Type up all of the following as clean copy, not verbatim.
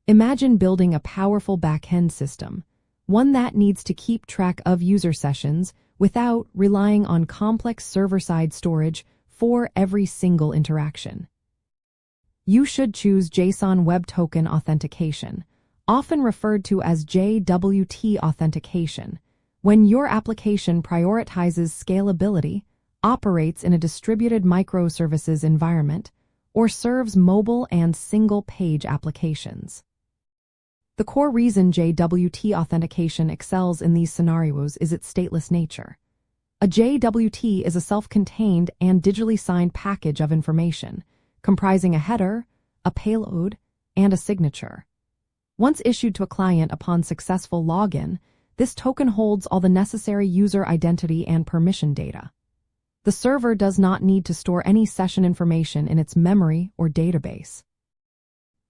Imagine building a powerful backend system, one that needs to keep track of user sessions without relying on complex server-side storage for every single interaction. You should choose JSON Web Token Authentication, often referred to as JWT Authentication, when your application prioritizes scalability, operates in a distributed microservices environment, or serves mobile and single-page applications. The core reason JWT authentication excels in these scenarios is its stateless nature. A JWT is a self-contained and digitally signed package of information, comprising a header, a payload, and a signature. Once issued to a client upon successful login, this token holds all the necessary user identity and permission data. The server does not need to store any session information in its memory or database.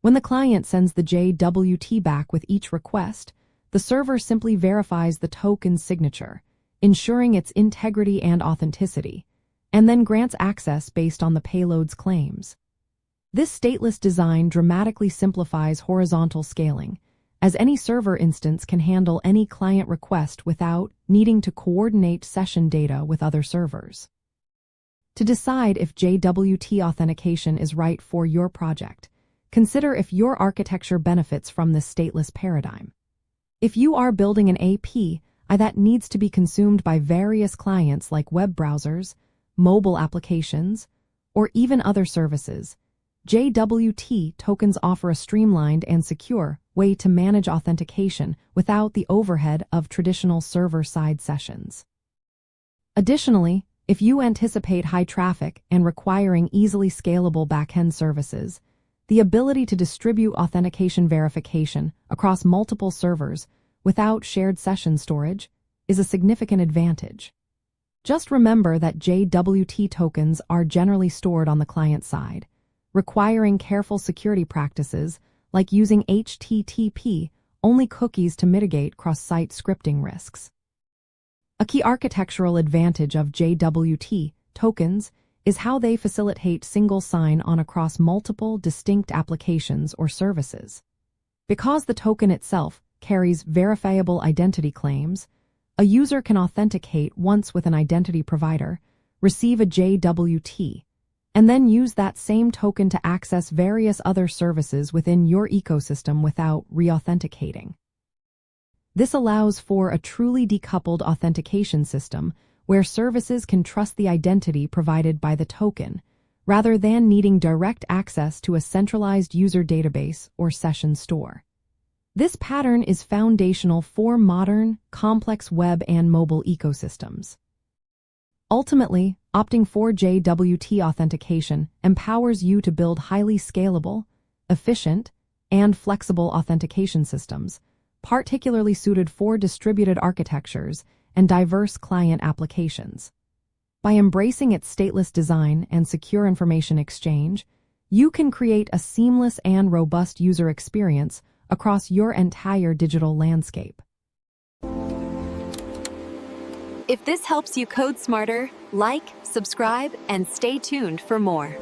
When the client sends the JWT back with each request, the server simply verifies the token's signature, ensuring its integrity and authenticity, and then grants access based on the payload's claims. This stateless design dramatically simplifies horizontal scaling, as any server instance can handle any client request without needing to coordinate session data with other servers. To decide if JWT authentication is right for your project, consider if your architecture benefits from this stateless paradigm. If you are building an API that needs to be consumed by various clients like web browsers, mobile applications, or even other services, JWT tokens offer a streamlined and secure way to manage authentication without the overhead of traditional server-side sessions. Additionally, if you anticipate high traffic and requiring easily scalable backend services, the ability to distribute authentication verification across multiple servers without shared session storage is a significant advantage. Just remember that JWT tokens are generally stored on the client side, requiring careful security practices like using HTTP-only cookies to mitigate cross-site scripting risks. A key architectural advantage of JWT tokens is how they facilitate single sign-on across multiple distinct applications or services. Because the token itself carries verifiable identity claims, a user can authenticate once with an identity provider, receive a JWT, and then use that same token to access various other services within your ecosystem without re-authenticating. This allows for a truly decoupled authentication system where services can trust the identity provided by the token, rather than needing direct access to a centralized user database or session store. This pattern is foundational for modern, complex web and mobile ecosystems. Ultimately, opting for JWT authentication empowers you to build highly scalable, efficient, and flexible authentication systems, particularly suited for distributed architectures and diverse client applications. By embracing its stateless design and secure information exchange, you can create a seamless and robust user experience across your entire digital landscape. If this helps you code smarter, like, subscribe, and stay tuned for more.